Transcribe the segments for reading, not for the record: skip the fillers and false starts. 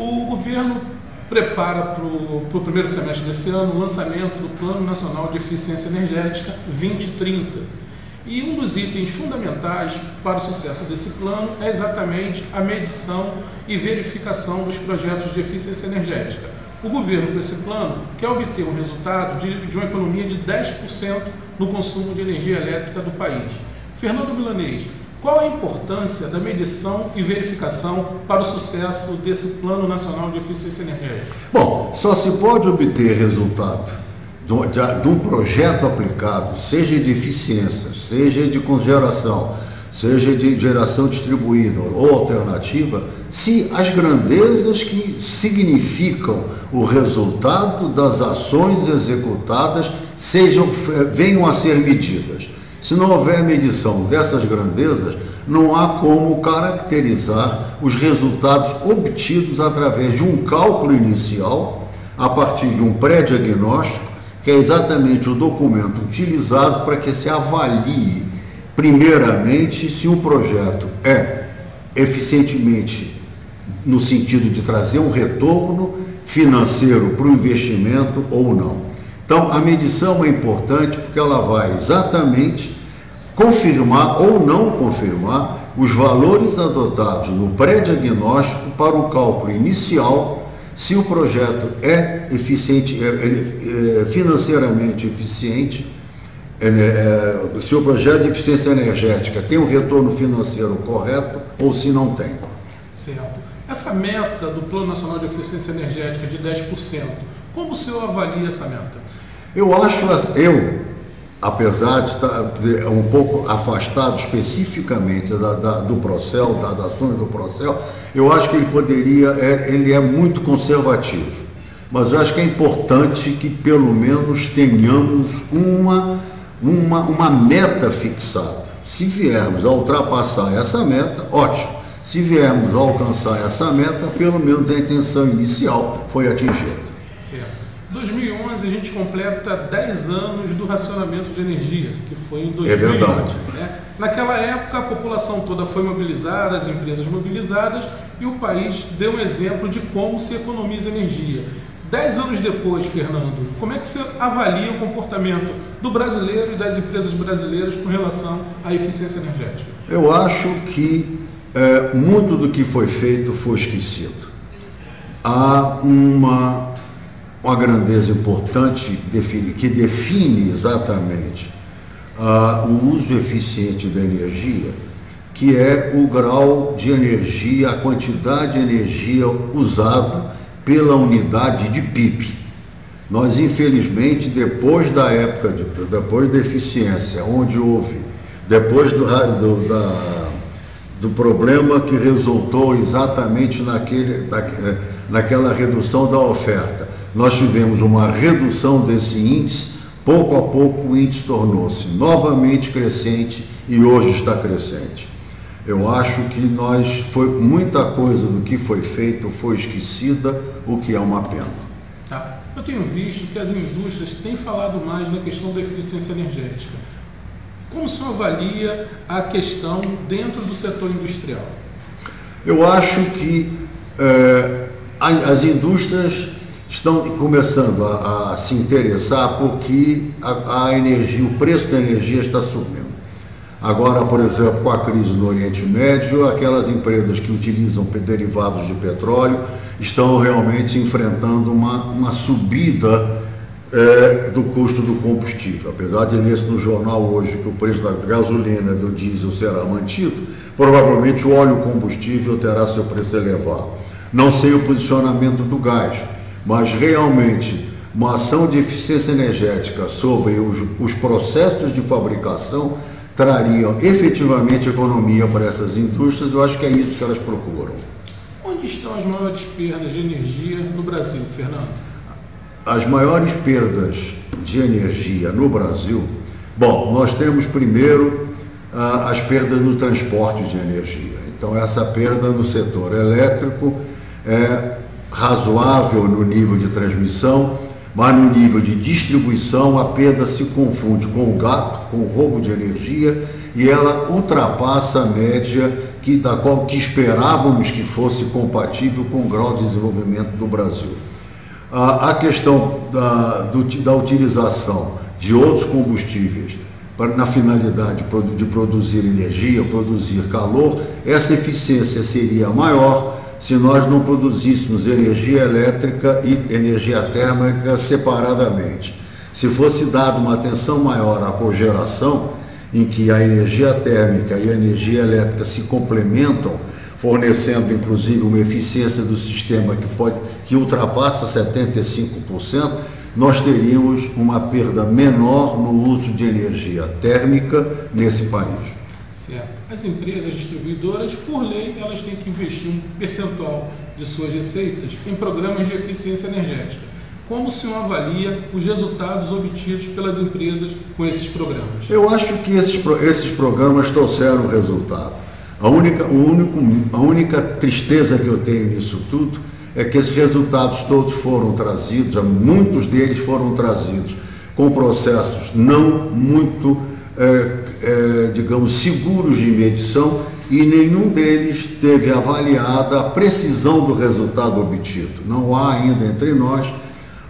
O governo prepara para o primeiro semestre desse ano o lançamento do Plano Nacional de Eficiência Energética 2030. E um dos itens fundamentais para o sucesso desse plano é exatamente a medição e verificação dos projetos de eficiência energética. O governo, com esse plano, quer obter um resultado de uma economia de 10% no consumo de energia elétrica do país. Fernando Milanês, qual a importância da medição e verificação para o sucesso desse Plano Nacional de Eficiência Energética? Bom, só se pode obter resultado de um projeto aplicado, seja de eficiência, seja de cogeração, seja de geração distribuída ou alternativa, se as grandezas que significam o resultado das ações executadas venham a ser medidas. Se não houver medição dessas grandezas, não há como caracterizar os resultados obtidos através de um cálculo inicial, a partir de um pré-diagnóstico, que é exatamente o documento utilizado para que se avalie, primeiramente, se o projeto é eficientemente no sentido de trazer um retorno financeiro para o investimento ou não. Então, a medição é importante porque ela vai exatamente confirmar ou não confirmar os valores adotados no pré-diagnóstico para o cálculo inicial, se o projeto é financeiramente eficiente, se o projeto de eficiência energética tem um retorno financeiro correto ou se não tem. Certo. Essa meta do Plano Nacional de Eficiência Energética de 10%, como o senhor avalia essa meta? Apesar de estar um pouco afastado especificamente do Procel, das ações do Procel, eu acho que ele é muito conservativo. Mas eu acho que é importante que pelo menos tenhamos uma meta fixada. Se viermos a ultrapassar essa meta, ótimo. Se viermos a alcançar essa meta, pelo menos a intenção inicial foi atingida. Certo. Em 2011 a gente completa 10 anos do racionamento de energia, que foi em 2011. É verdade. Né? Naquela época a população toda foi mobilizada, as empresas mobilizadas, e o país deu um exemplo de como se economiza energia. 10 anos depois, Fernando, como é que você avalia o comportamento do brasileiro e das empresas brasileiras com relação à eficiência energética? Eu acho que muito do que foi feito foi esquecido. Há uma grandeza importante que define exatamente o uso eficiente da energia, que é o grau de energia, a quantidade de energia usada pela unidade de PIB. Nós, infelizmente, depois da eficiência, onde houve, depois do problema que resultou exatamente naquela redução da oferta, nós tivemos uma redução desse índice. Pouco a pouco o índice tornou-se novamente crescente e hoje está crescente. Eu acho que muita coisa do que foi feito foi esquecida, o que é uma pena. Tá. Eu tenho visto que as indústrias têm falado mais na questão da eficiência energética. Como o senhor avalia a questão dentro do setor industrial? Eu acho que as indústrias estão começando a se interessar porque a energia, o preço da energia está subindo. Agora, por exemplo, com a crise no Oriente Médio, aquelas empresas que utilizam derivados de petróleo estão realmente enfrentando uma subida do custo do combustível. Apesar de ler no jornal hoje que o preço da gasolina e do diesel será mantido, provavelmente o óleo combustível terá seu preço elevado. Não sei o posicionamento do gás, mas realmente uma ação de eficiência energética sobre os processos de fabricação trariam efetivamente economia para essas indústrias. Eu acho que é isso que elas procuram. Onde estão as maiores perdas de energia no Brasil, Fernando? As maiores perdas de energia no Brasil, bom, nós temos primeiro as perdas no transporte de energia. Então, essa perda no setor elétrico é razoável no nível de transmissão, mas no nível de distribuição a perda se confunde com o gato, com o roubo de energia, e ela ultrapassa a média da qual esperávamos que fosse compatível com o grau de desenvolvimento do Brasil. A questão da utilização de outros combustíveis na finalidade de produzir energia, produzir calor, essa eficiência seria maior se nós não produzíssemos energia elétrica e energia térmica separadamente. Se fosse dada uma atenção maior à cogeração, em que a energia térmica e a energia elétrica se complementam, fornecendo inclusive uma eficiência do sistema que ultrapassa 75%, nós teríamos uma perda menor no uso de energia térmica nesse país. Certo. As empresas distribuidoras, por lei, elas têm que investir um percentual de suas receitas em programas de eficiência energética. Como o senhor avalia os resultados obtidos pelas empresas com esses programas? Eu acho que esses programas trouxeram resultado. A única tristeza que eu tenho nisso tudo é que esses resultados todos foram trazidos, muitos deles foram trazidos com processos não muito, digamos, seguros de medição, e nenhum deles teve avaliada a precisão do resultado obtido. Não há ainda entre nós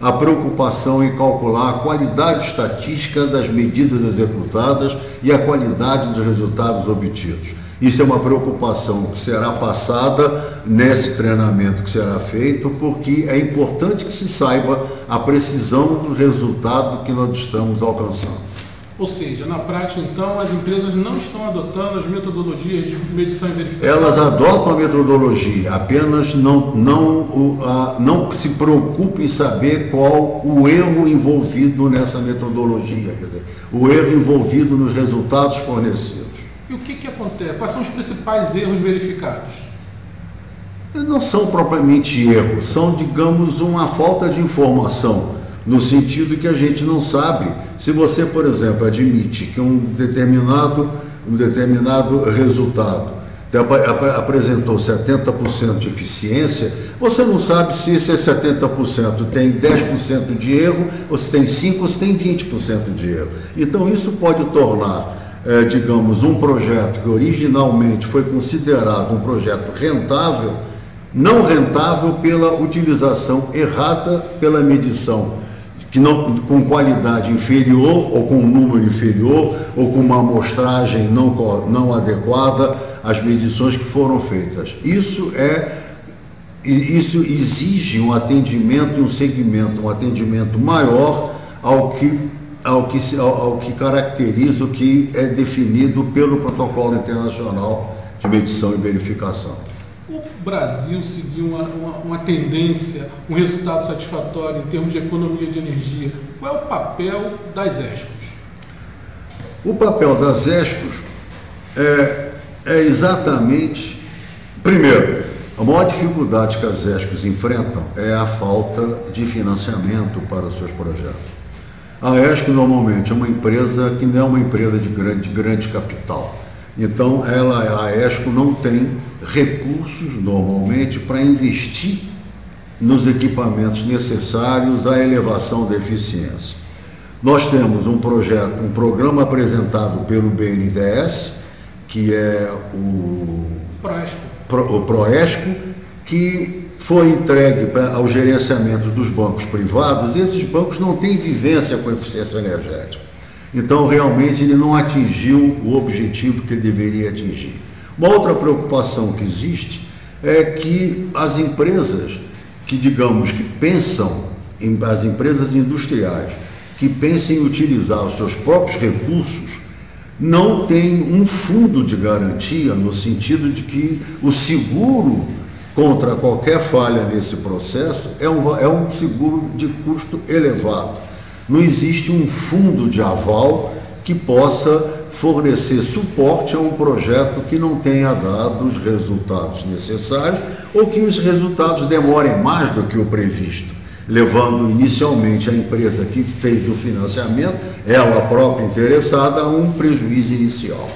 a preocupação em calcular a qualidade estatística das medidas executadas e a qualidade dos resultados obtidos. Isso é uma preocupação que será passada nesse treinamento que será feito, porque é importante que se saiba a precisão do resultado que nós estamos alcançando. Ou seja, na prática, então, as empresas não estão adotando as metodologias de medição e verificação? Elas adotam a metodologia, apenas não se preocupem em saber qual o erro envolvido nessa metodologia, quer dizer, o erro envolvido nos resultados fornecidos. E o que acontece? Quais são os principais erros verificados? Não são propriamente erros, são, digamos, uma falta de informação, no sentido que a gente não sabe. Se você, por exemplo, admite que um determinado resultado apresentou 70% de eficiência, você não sabe se esse 70% tem 10% de erro, ou se tem 5% ou se tem 20% de erro. Então isso pode tornar, digamos, um projeto que originalmente foi considerado um projeto rentável, não rentável pela utilização errada, pela medição com qualidade inferior, ou com um número inferior, ou com uma amostragem não adequada às medições que foram feitas. Isso exige um atendimento e um segmento, um atendimento maior ao que caracteriza o que é definido pelo Protocolo Internacional de Medição e Verificação. O Brasil seguiu uma tendência, um resultado satisfatório em termos de economia de energia. Qual é o papel das ESCOs? O papel das ESCOs é exatamente, primeiro, a maior dificuldade que as ESCOs enfrentam é a falta de financiamento para os seus projetos. A ESCO normalmente é uma empresa que não é uma empresa de grande capital. Então, a ESCO não tem recursos, normalmente, para investir nos equipamentos necessários à elevação da eficiência. Nós temos um programa apresentado pelo BNDES, que é o Proesco, que foi entregue ao gerenciamento dos bancos privados, e esses bancos não têm vivência com eficiência energética. Então, realmente, ele não atingiu o objetivo que ele deveria atingir. Uma outra preocupação que existe é que as empresas as empresas industriais, que pensem em utilizar os seus próprios recursos, não têm um fundo de garantia, no sentido de que o seguro contra qualquer falha nesse processo é um seguro de custo elevado. Não existe um fundo de aval que possa fornecer suporte a um projeto que não tenha dado os resultados necessários, ou que os resultados demorem mais do que o previsto, levando inicialmente a empresa que fez o financiamento, ela própria interessada, a um prejuízo inicial.